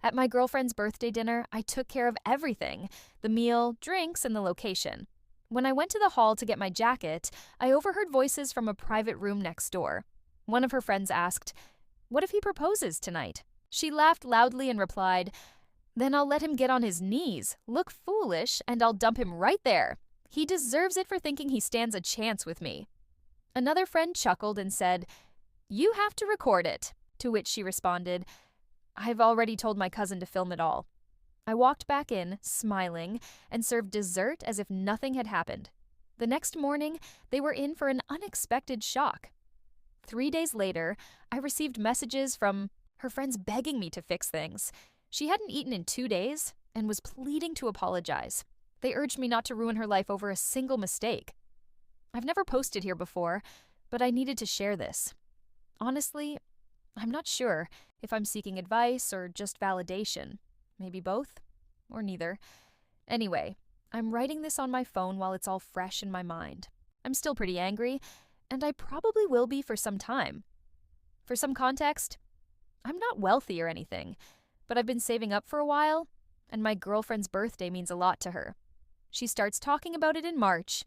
At my girlfriend's birthday dinner, I took care of everything: the meal, drinks, and the location. When I went to the hall to get my jacket, I overheard voices from a private room next door. One of her friends asked, "What if he proposes tonight?" She laughed loudly and replied, "Then I'll let him get on his knees, look foolish, and I'll dump him right there. He deserves it for thinking he stands a chance with me." Another friend chuckled and said, "You have to record it." To which she responded, "I've already told my cousin to film it all." I walked back in, smiling, and served dessert as if nothing had happened. The next morning, they were in for an unexpected shock. 3 days later, I received messages from her friends begging me to fix things. She hadn't eaten in 2 days and was pleading to apologize. They urged me not to ruin her life over a single mistake. I've never posted here before, but I needed to share this. Honestly, I'm not sure if I'm seeking advice or just validation. Maybe both, or neither. Anyway, I'm writing this on my phone while it's all fresh in my mind. I'm still pretty angry, and I probably will be for some time. For some context, I'm not wealthy or anything, but I've been saving up for a while, and my girlfriend's birthday means a lot to her. She starts talking about it in March,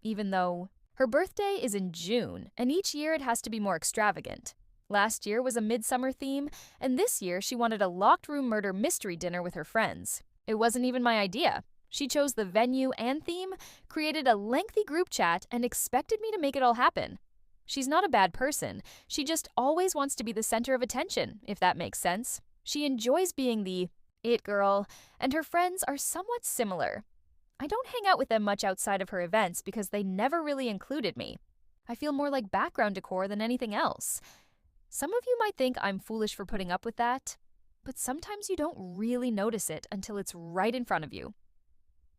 even though her birthday is in June, and each year it has to be more extravagant. Last year was a midsummer theme, and this year she wanted a locked room murder mystery dinner with her friends. It wasn't even my idea. She chose the venue and theme, created a lengthy group chat, and expected me to make it all happen. She's not a bad person. She just always wants to be the center of attention, if that makes sense. She enjoys being the it girl, and her friends are somewhat similar. I don't hang out with them much outside of her events because they never really included me. I feel more like background decor than anything else. Some of you might think I'm foolish for putting up with that, but sometimes you don't really notice it until it's right in front of you.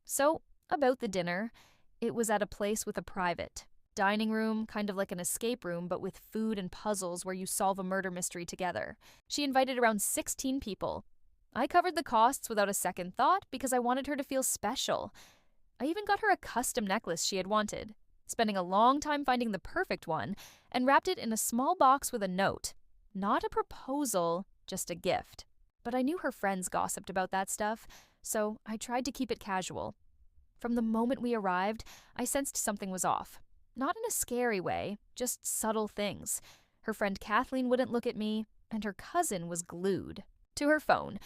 So, about the dinner, it was at a place with a private dining room, kind of like an escape room, but with food and puzzles where you solve a murder mystery together. She invited around 16 people. I covered the costs without a second thought because I wanted her to feel special. I even got her a custom necklace she had wanted, spending a long time finding the perfect one, and wrapped it in a small box with a note. Not a proposal, just a gift. But I knew her friends gossiped about that stuff, so I tried to keep it casual. From the moment we arrived, I sensed something was off. Not in a scary way, just subtle things. Her friend Kathleen wouldn't look at me, and her cousin was glued to her phone.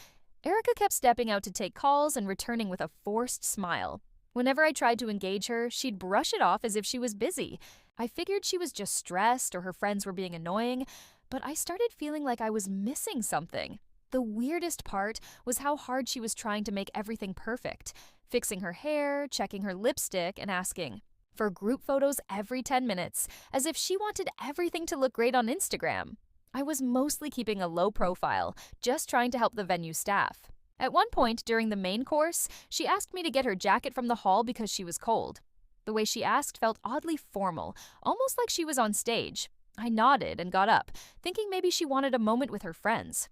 Erica kept stepping out to take calls and returning with a forced smile. Whenever I tried to engage her, she'd brush it off as if she was busy. I figured she was just stressed or her friends were being annoying, but I started feeling like I was missing something. The weirdest part was how hard she was trying to make everything perfect, fixing her hair, checking her lipstick, and asking for group photos every 10 minutes, as if she wanted everything to look great on Instagram. I was mostly keeping a low profile, just trying to help the venue staff. At one point during the main course, she asked me to get her jacket from the hall because she was cold. The way she asked felt oddly formal, almost like she was on stage. I nodded and got up, thinking maybe she wanted a moment with her friends.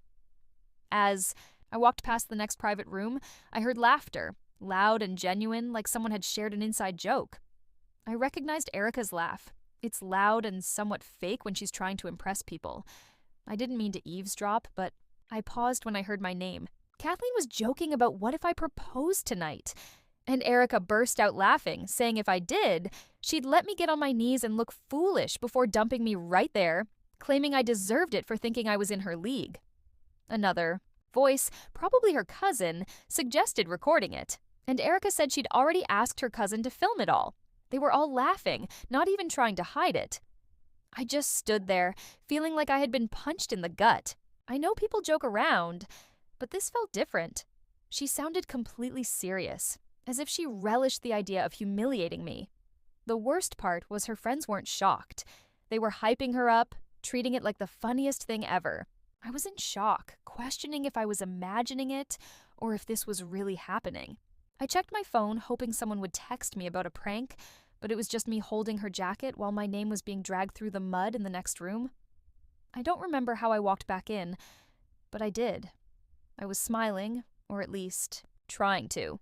As I walked past the next private room, I heard laughter, loud and genuine, like someone had shared an inside joke. I recognized Erica's laugh. It's loud and somewhat fake when she's trying to impress people. I didn't mean to eavesdrop, but I paused when I heard my name. Kathleen was joking about what if I proposed tonight, and Erica burst out laughing, saying if I did, she'd let me get on my knees and look foolish before dumping me right there, claiming I deserved it for thinking I was in her league. Another voice, probably her cousin, suggested recording it, and Erica said she'd already asked her cousin to film it all. They were all laughing, not even trying to hide it. I just stood there, feeling like I had been punched in the gut. I know people joke around, but this felt different. She sounded completely serious, as if she relished the idea of humiliating me. The worst part was her friends weren't shocked. They were hyping her up, treating it like the funniest thing ever. I was in shock, questioning if I was imagining it or if this was really happening. I checked my phone, hoping someone would text me about a prank, but it was just me holding her jacket while my name was being dragged through the mud in the next room. I don't remember how I walked back in, but I did. I was smiling, or at least trying to.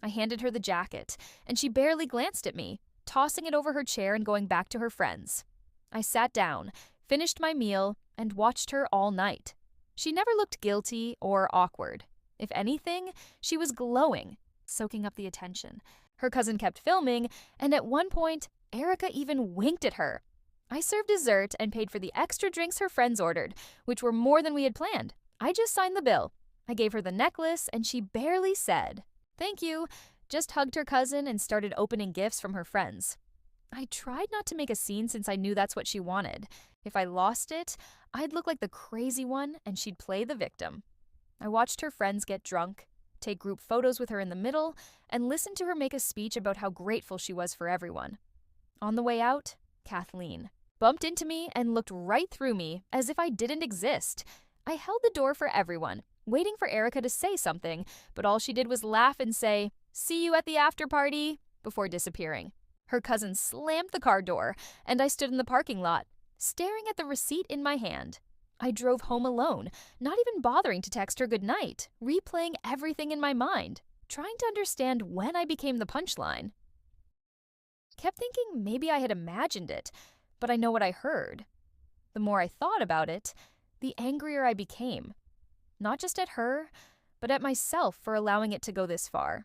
I handed her the jacket, and she barely glanced at me, tossing it over her chair and going back to her friends. I sat down, finished my meal, and watched her all night. She never looked guilty or awkward. If anything, she was glowing, soaking up the attention. Her cousin kept filming, and at one point, Erica even winked at her. I served dessert and paid for the extra drinks her friends ordered, which were more than we had planned. I just signed the bill. I gave her the necklace, and she barely said, "Thank you," just hugged her cousin and started opening gifts from her friends. I tried not to make a scene since I knew that's what she wanted. If I lost it, I'd look like the crazy one and she'd play the victim. I watched her friends get drunk, take group photos with her in the middle, and listened to her make a speech about how grateful she was for everyone. On the way out, Kathleen bumped into me and looked right through me as if I didn't exist. I held the door for everyone, waiting for Erica to say something, but all she did was laugh and say, "See you at the after party," before disappearing. Her cousin slammed the car door, and I stood in the parking lot, staring at the receipt in my hand. I drove home alone, not even bothering to text her goodnight, replaying everything in my mind, trying to understand when I became the punchline. Kept thinking maybe I had imagined it, but I know what I heard. The more I thought about it, the angrier I became. Not just at her, but at myself for allowing it to go this far.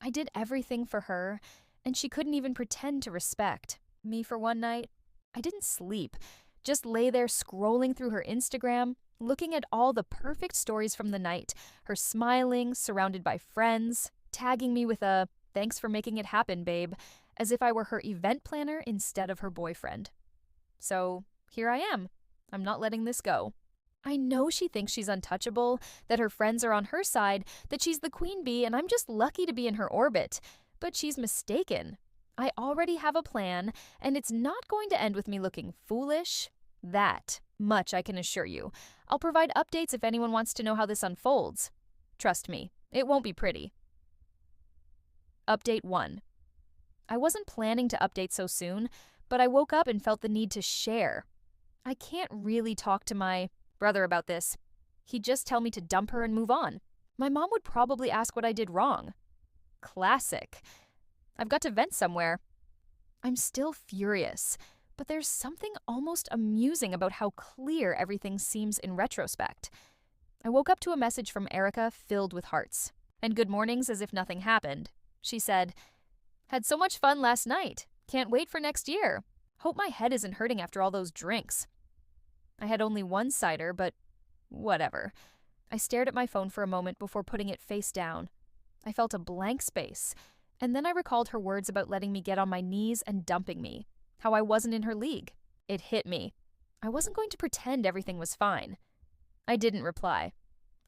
I did everything for her, and she couldn't even pretend to respect me for one night. I didn't sleep, just lay there scrolling through her Instagram, looking at all the perfect stories from the night, her smiling, surrounded by friends, tagging me with a "thanks for making it happen, babe," as if I were her event planner instead of her boyfriend. So here I am. I'm not letting this go. I know she thinks she's untouchable, that her friends are on her side, that she's the queen bee and I'm just lucky to be in her orbit. But she's mistaken. I already have a plan, and it's not going to end with me looking foolish. That much I can assure you. I'll provide updates if anyone wants to know how this unfolds. Trust me, it won't be pretty. Update 1. I wasn't planning to update so soon, but I woke up and felt the need to share. I can't really talk to my brother about this. He'd just tell me to dump her and move on. My mom would probably ask what I did wrong. Classic. I've got to vent somewhere. I'm still furious, but there's something almost amusing about how clear everything seems in retrospect. I woke up to a message from Erica filled with hearts, and good mornings as if nothing happened. She said, "Had so much fun last night. Can't wait for next year. Hope my head isn't hurting after all those drinks." I had only one cider, but whatever. I stared at my phone for a moment before putting it face down. I felt a blank space, and then I recalled her words about letting me get on my knees and dumping me, how I wasn't in her league. It hit me. I wasn't going to pretend everything was fine. I didn't reply.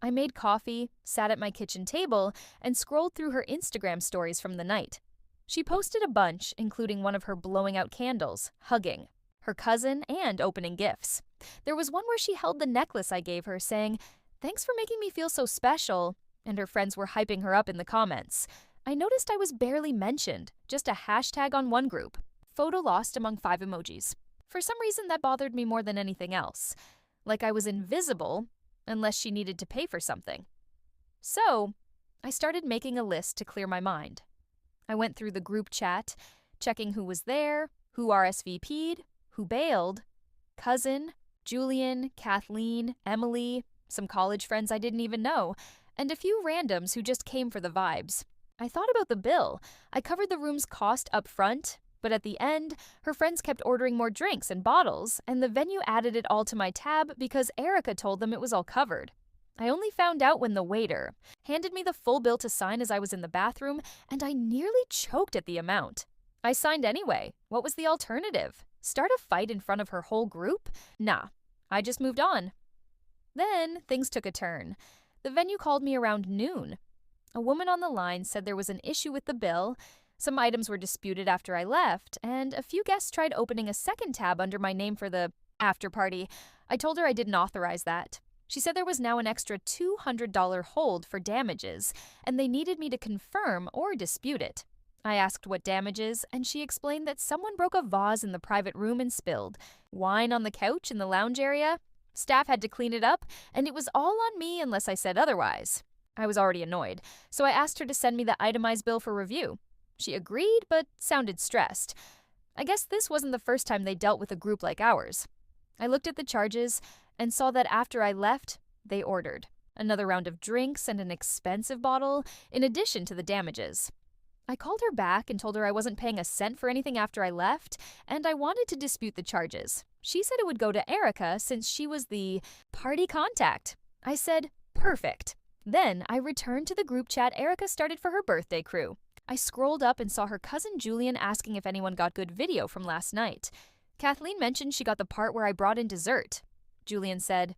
I made coffee, sat at my kitchen table, and scrolled through her Instagram stories from the night. She posted a bunch, including one of her blowing out candles, hugging, her cousin, and opening gifts. There was one where she held the necklace I gave her, saying, "Thanks for making me feel so special," and her friends were hyping her up in the comments. I noticed I was barely mentioned, just a hashtag on one group. Photo lost among 5 emojis. For some reason, that bothered me more than anything else. Like I was invisible, unless she needed to pay for something. So, I started making a list to clear my mind. I went through the group chat, checking who was there, who RSVP'd, who bailed, cousin, Julian, Kathleen, Emily, some college friends I didn't even know, and a few randoms who just came for the vibes. I thought about the bill. I covered the room's cost up front, but at the end, her friends kept ordering more drinks and bottles, and the venue added it all to my tab because Erica told them it was all covered. I only found out when the waiter handed me the full bill to sign as I was in the bathroom, and I nearly choked at the amount. I signed anyway. What was the alternative? Start a fight in front of her whole group? Nah, I just moved on. Then things took a turn. The venue called me around noon. A woman on the line said there was an issue with the bill, some items were disputed after I left, and a few guests tried opening a second tab under my name for the after party. I told her I didn't authorize that. She said there was now an extra $200 hold for damages, and they needed me to confirm or dispute it. I asked what damages, and she explained that someone broke a vase in the private room and spilled wine on the couch in the lounge area. Staff had to clean it up, and it was all on me unless I said otherwise. I was already annoyed, so I asked her to send me the itemized bill for review. She agreed, but sounded stressed. I guess this wasn't the first time they dealt with a group like ours. I looked at the charges and saw that after I left, They ordered another round of drinks and an expensive bottle, in addition to the damages. I called her back and told her I wasn't paying a cent for anything after I left, and I wanted to dispute the charges. She said it would go to Erica since she was the party contact. I said, perfect. Then I returned to the group chat Erica started for her birthday crew. I scrolled up and saw her cousin Julian asking if anyone got good video from last night. Kathleen mentioned she got the part where I brought in dessert. Julian said,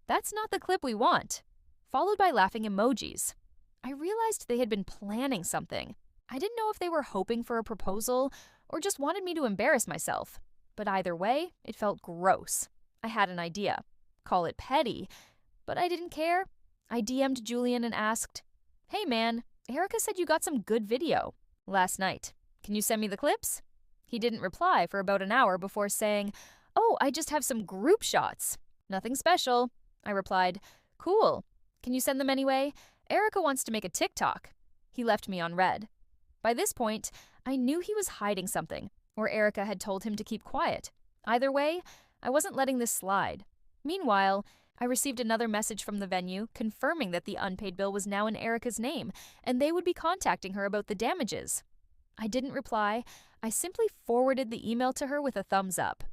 "That's not the clip we want," followed by laughing emojis. I realized they had been planning something. I didn't know if they were hoping for a proposal or just wanted me to embarrass myself. But either way, it felt gross. I had an idea. Call it petty. But I didn't care. I DM'd Julian and asked, "Hey man, Erica said you got some good video last night. Can you send me the clips?" He didn't reply for about an hour before saying, "Oh, I just have some group shots. Nothing special." I replied, "Cool. Can you send them anyway? Erica wants to make a TikTok." He left me on read. By this point, I knew he was hiding something, or Erica had told him to keep quiet. Either way, I wasn't letting this slide. Meanwhile, I received another message from the venue confirming that the unpaid bill was now in Erica's name, and they would be contacting her about the damages. I didn't reply. I simply forwarded the email to her with a thumbs up.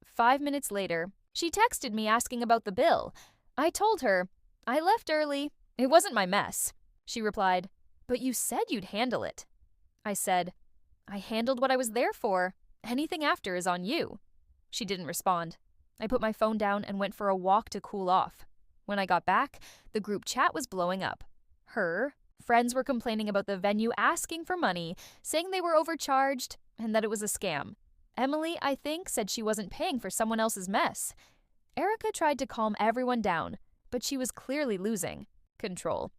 5 minutes later, she texted me asking about the bill. I told her, "I left early. It wasn't my mess." She replied, "But you said you'd handle it." I said, "I handled what I was there for. Anything after is on you." She didn't respond. I put my phone down and went for a walk to cool off. When I got back, the group chat was blowing up. Her friends were complaining about the venue asking for money, saying they were overcharged, and that it was a scam. Emily, I think, said she wasn't paying for someone else's mess. Erica tried to calm everyone down, but she was clearly losing control.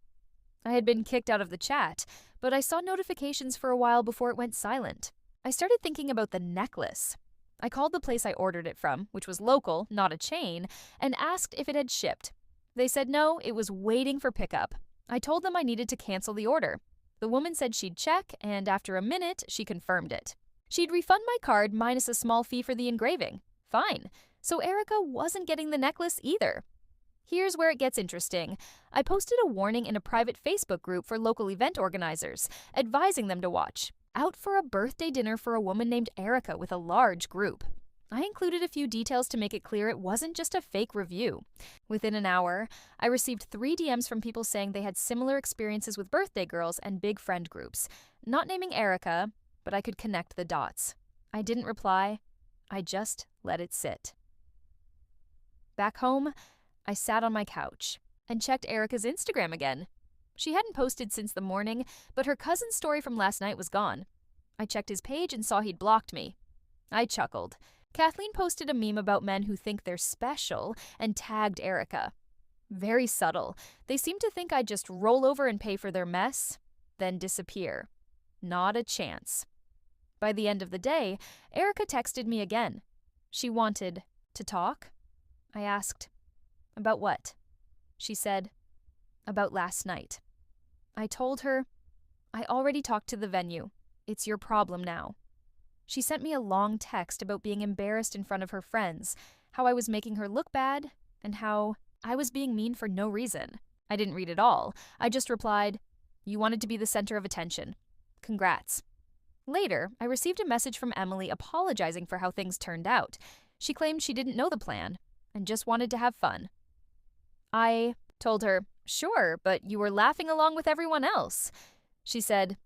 I had been kicked out of the chat, but I saw notifications for a while before it went silent. I started thinking about the necklace. I called the place I ordered it from, which was local, not a chain, and asked if it had shipped. They said no, it was waiting for pickup. I told them I needed to cancel the order. The woman said she'd check, and after a minute, she confirmed it. She'd refund my card minus a small fee for the engraving. Fine. So Erica wasn't getting the necklace either. Here's where it gets interesting. I posted a warning in a private Facebook group for local event organizers, advising them to watch out for a birthday dinner for a woman named Erica with a large group. I included a few details to make it clear it wasn't just a fake review. Within an hour, I received 3 DMs from people saying they had similar experiences with birthday girls and big friend groups. Not naming Erica, but I could connect the dots. I didn't reply. I just let it sit. Back home, I sat on my couch and checked Erica's Instagram again. She hadn't posted since the morning, but her cousin's story from last night was gone. I checked his page and saw he'd blocked me. I chuckled. Kathleen posted a meme about men who think they're special and tagged Erica. Very subtle. They seem to think I'd just roll over and pay for their mess, then disappear. Not a chance. By the end of the day, Erica texted me again. She wanted to talk. I asked, "About what?" She said, "About last night." I told her, "I already talked to the venue. It's your problem now." She sent me a long text about being embarrassed in front of her friends, how I was making her look bad, and how I was being mean for no reason. I didn't read it all. I just replied, "You wanted to be the center of attention. Congrats." Later, I received a message from Emily apologizing for how things turned out. She claimed she didn't know the plan and just wanted to have fun. I told her, "Sure, but you were laughing along with everyone else." She said,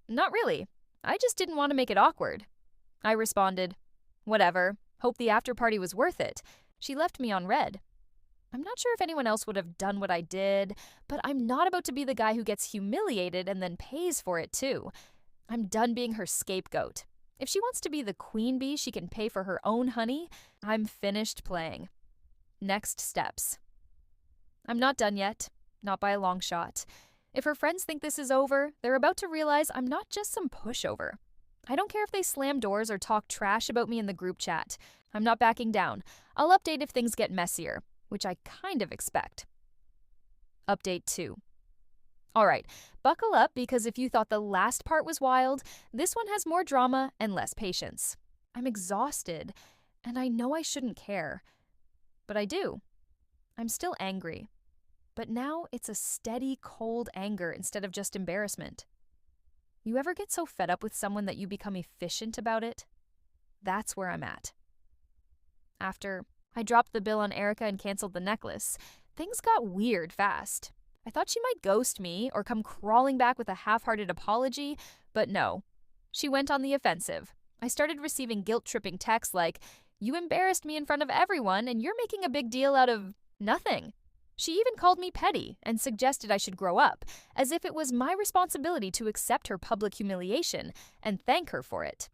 "Not really. I just didn't want to make it awkward." I responded, "Whatever. Hope the after party was worth it." She left me on read. I'm not sure if anyone else would have done what I did, but I'm not about to be the guy who gets humiliated and then pays for it too. I'm done being her scapegoat. If she wants to be the queen bee she can pay for her own honey, I'm finished playing. Next steps. I'm not done yet, not by a long shot. If her friends think this is over, they're about to realize I'm not just some pushover. I don't care if they slam doors or talk trash about me in the group chat. I'm not backing down. I'll update if things get messier, which I kind of expect. Update 2. Alright, buckle up because if you thought the last part was wild, this one has more drama and less patience. I'm exhausted, and I know I shouldn't care. But I do. I'm still angry, but now it's a steady, cold anger instead of just embarrassment. You ever get so fed up with someone that you become efficient about it? That's where I'm at. After I dropped the bill on Erica and canceled the necklace, things got weird fast. I thought she might ghost me or come crawling back with a half-hearted apology, but no. She went on the offensive. I started receiving guilt-tripping texts like, "You embarrassed me in front of everyone and you're making a big deal out of nothing." She even called me petty and suggested I should grow up, as if it was my responsibility to accept her public humiliation and thank her for it.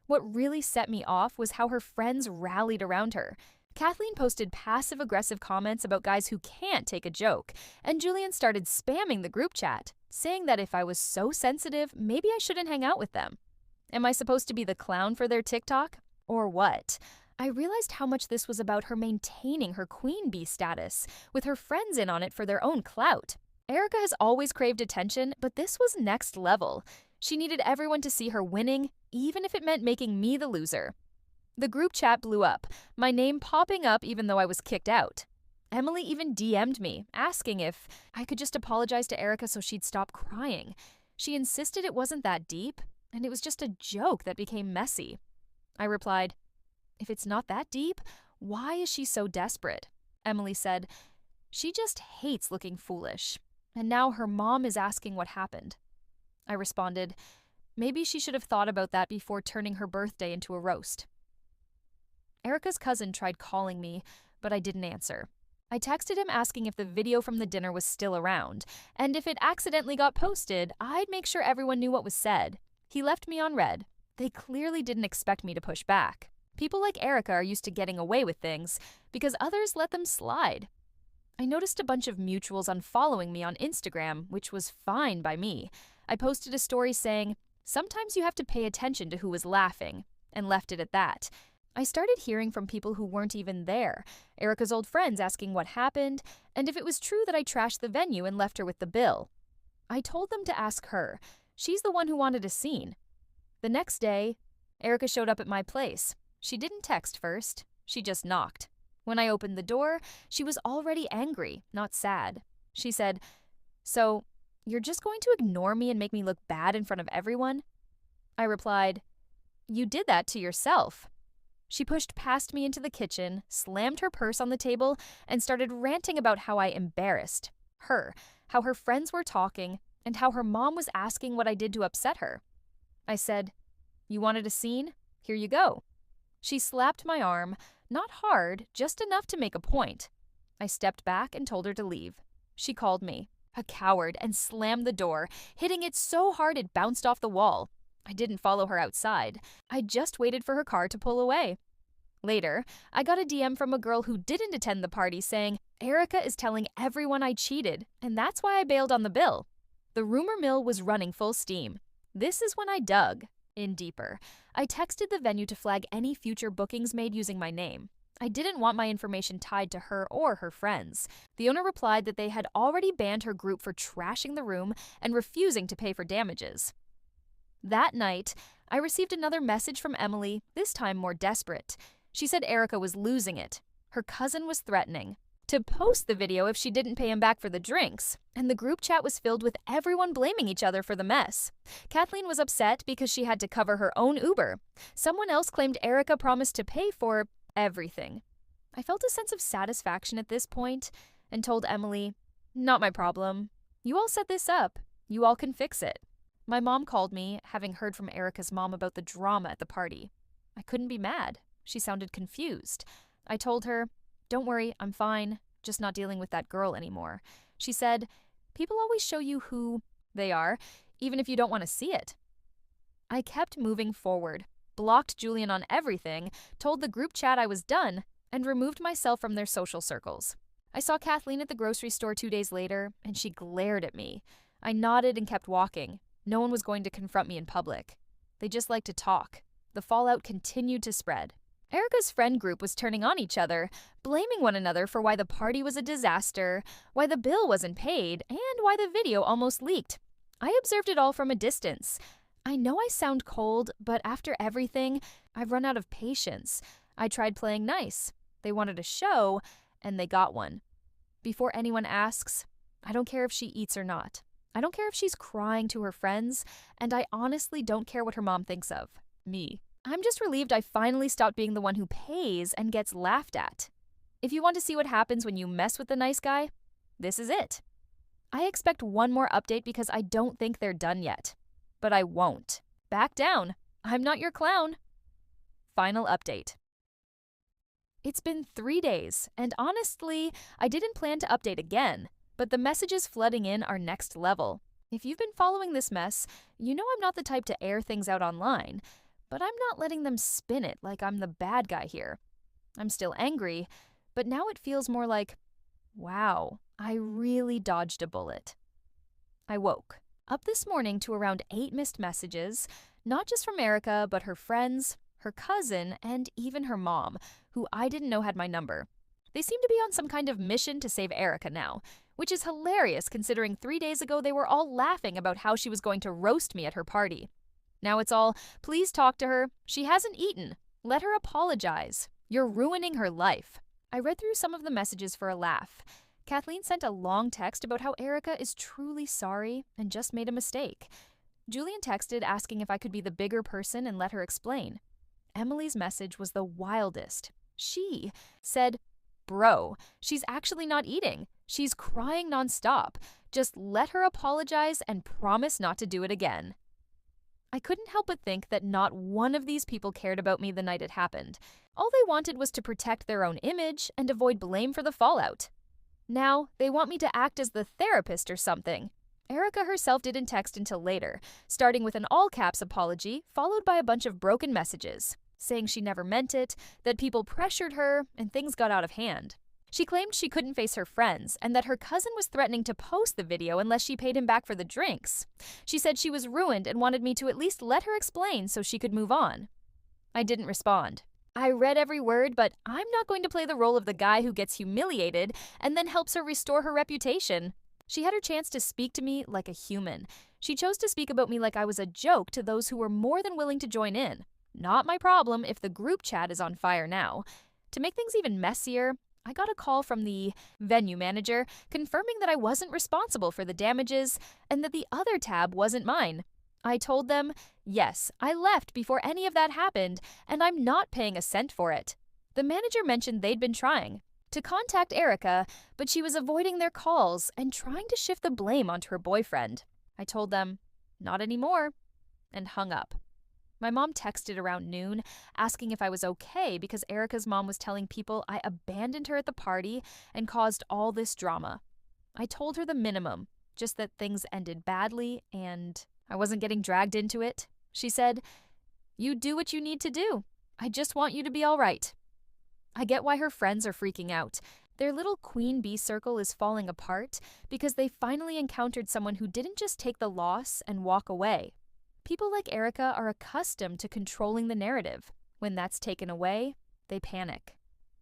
What really set me off was how her friends rallied around her. Kathleen posted passive-aggressive comments about guys who can't take a joke, and Julian started spamming the group chat, saying that if I was so sensitive, maybe I shouldn't hang out with them. Am I supposed to be the clown for their TikTok? Or what? I realized how much this was about her maintaining her queen bee status, with her friends in on it for their own clout. Erica has always craved attention, but this was next level. She needed everyone to see her winning, even if it meant making me the loser. The group chat blew up, my name popping up even though I was kicked out. Emily even DM'd me, asking if I could just apologize to Erica so she'd stop crying. She insisted it wasn't that deep, and it was just a joke that became messy. I replied, "If it's not that deep, why is she so desperate?" Emily said, "She just hates looking foolish, and now her mom is asking what happened." I responded, "Maybe she should have thought about that before turning her birthday into a roast." Erica's cousin tried calling me, but I didn't answer. I texted him asking if the video from the dinner was still around, and if it accidentally got posted, I'd make sure everyone knew what was said. He left me on read. They clearly didn't expect me to push back. People like Erica are used to getting away with things because others let them slide. I noticed a bunch of mutuals unfollowing me on Instagram, which was fine by me. I posted a story saying, "Sometimes you have to pay attention to who was laughing," and left it at that. I started hearing from people who weren't even there, Erica's old friends asking what happened, and if it was true that I trashed the venue and left her with the bill. I told them to ask her. She's the one who wanted a scene. The next day, Erica showed up at my place. She didn't text first, she just knocked. When I opened the door, she was already angry, not sad. She said, "So, you're just going to ignore me and make me look bad in front of everyone?" I replied, "You did that to yourself." She pushed past me into the kitchen, slammed her purse on the table, and started ranting about how I embarrassed her, how her friends were talking, and how her mom was asking what I did to upset her. I said, "You wanted a scene? Here you go." She slapped my arm, not hard, just enough to make a point. I stepped back and told her to leave. She called me a coward and slammed the door, hitting it so hard it bounced off the wall. I didn't follow her outside. I just waited for her car to pull away. Later, I got a DM from a girl who didn't attend the party saying, "Erica is telling everyone I cheated, and that's why I bailed on the bill." The rumor mill was running full steam. This is when I dug in deeper. I texted the venue to flag any future bookings made using my name. I didn't want my information tied to her or her friends. The owner replied that they had already banned her group for trashing the room and refusing to pay for damages. That night, I received another message from Emily, this time more desperate. She said Erica was losing it. Her cousin was threatening to post the video if she didn't pay him back for the drinks, and the group chat was filled with everyone blaming each other for the mess. Kathleen was upset because she had to cover her own Uber. Someone else claimed Erica promised to pay for everything. I felt a sense of satisfaction at this point and told Emily, "Not my problem. You all set this up. You all can fix it." My mom called me, having heard from Erica's mom about the drama at the party. I couldn't be mad. She sounded confused. I told her, "Don't worry, I'm fine, just not dealing with that girl anymore." She said, "People always show you who they are, even if you don't want to see it." I kept moving forward, blocked Julian on everything, told the group chat I was done, and removed myself from their social circles. I saw Kathleen at the grocery store 2 days later, and she glared at me. I nodded and kept walking. No one was going to confront me in public. They just liked to talk. The fallout continued to spread. Erica's friend group was turning on each other, blaming one another for why the party was a disaster, why the bill wasn't paid, and why the video almost leaked. I observed it all from a distance. I know I sound cold, but after everything, I've run out of patience. I tried playing nice. They wanted a show, and they got one. Before anyone asks, I don't care if she eats or not. I don't care if she's crying to her friends, and I honestly don't care what her mom thinks of me. I'm just relieved I finally stopped being the one who pays and gets laughed at. If you want to see what happens when you mess with the nice guy, this is it. I expect one more update because I don't think they're done yet. But I won't. Back down. I'm not your clown. Final update. It's been 3 days, and honestly, I didn't plan to update again, but the messages flooding in are next level. If you've been following this mess, you know I'm not the type to air things out online, but I'm not letting them spin it like I'm the bad guy here. I'm still angry, but now it feels more like, wow, I really dodged a bullet. I woke up this morning to around 8 missed messages, not just from Erica, but her friends, her cousin, and even her mom, who I didn't know had my number. They seem to be on some kind of mission to save Erica now, which is hilarious considering 3 days ago they were all laughing about how she was going to roast me at her party. Now it's all, please talk to her, she hasn't eaten, let her apologize, you're ruining her life. I read through some of the messages for a laugh. Kathleen sent a long text about how Erica is truly sorry and just made a mistake. Julian texted asking if I could be the bigger person and let her explain. Emily's message was the wildest. She said, bro, she's actually not eating. She's crying nonstop. Just let her apologize and promise not to do it again. I couldn't help but think that not one of these people cared about me the night it happened. All they wanted was to protect their own image and avoid blame for the fallout. Now, they want me to act as the therapist or something. Erica herself didn't text until later, starting with an all-caps apology, followed by a bunch of broken messages, saying she never meant it, that people pressured her, and things got out of hand. She claimed she couldn't face her friends, and that her cousin was threatening to post the video unless she paid him back for the drinks. She said she was ruined and wanted me to at least let her explain so she could move on. I didn't respond. I read every word, but I'm not going to play the role of the guy who gets humiliated and then helps her restore her reputation. She had her chance to speak to me like a human. She chose to speak about me like I was a joke to those who were more than willing to join in. Not my problem if the group chat is on fire now. To make things even messier, I got a call from the venue manager confirming that I wasn't responsible for the damages and that the other tab wasn't mine. I told them, yes, I left before any of that happened, and I'm not paying a cent for it. The manager mentioned they'd been trying to contact Erica, but she was avoiding their calls and trying to shift the blame onto her boyfriend. I told them, not anymore, and hung up. My mom texted around noon, asking if I was okay because Erica's mom was telling people I abandoned her at the party and caused all this drama. I told her the minimum, just that things ended badly and I wasn't getting dragged into it. She said, you do what you need to do. I just want you to be all right. I get why her friends are freaking out. Their little queen bee circle is falling apart because they finally encountered someone who didn't just take the loss and walk away. People like Erica are accustomed to controlling the narrative. When that's taken away, they panic.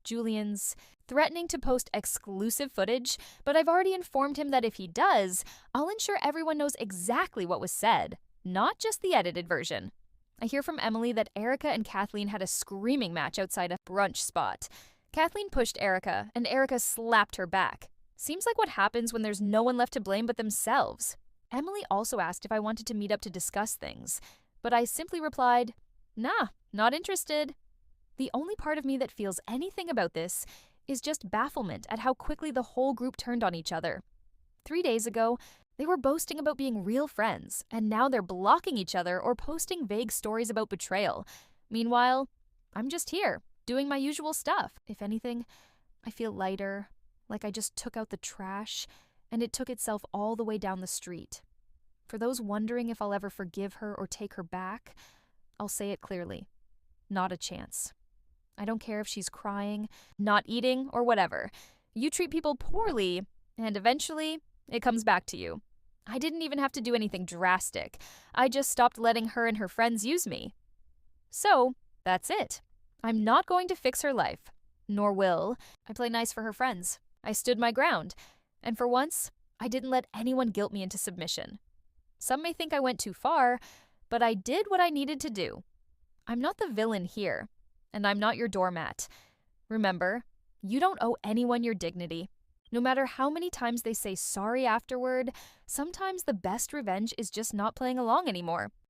Julian's threatening to post exclusive footage, but I've already informed him that if he does, I'll ensure everyone knows exactly what was said, not just the edited version. I hear from Emily that Erica and Kathleen had a screaming match outside a brunch spot. Kathleen pushed Erica, and Erica slapped her back. Seems like what happens when there's no one left to blame but themselves. Emily also asked if I wanted to meet up to discuss things, but I simply replied, nah, not interested. The only part of me that feels anything about this is just bafflement at how quickly the whole group turned on each other. 3 days ago, they were boasting about being real friends, and now they're blocking each other or posting vague stories about betrayal. Meanwhile, I'm just here, doing my usual stuff. If anything, I feel lighter, like I just took out the trash, and it took itself all the way down the street. For those wondering if I'll ever forgive her or take her back, I'll say it clearly. Not a chance. I don't care if she's crying, not eating, or whatever. You treat people poorly, and eventually, it comes back to you. I didn't even have to do anything drastic. I just stopped letting her and her friends use me. So, that's it. I'm not going to fix her life. Nor will. I play nice for her friends. I stood my ground. And for once, I didn't let anyone guilt me into submission. Some may think I went too far, but I did what I needed to do. I'm not the villain here, and I'm not your doormat. Remember, you don't owe anyone your dignity. No matter how many times they say sorry afterward, sometimes the best revenge is just not playing along anymore.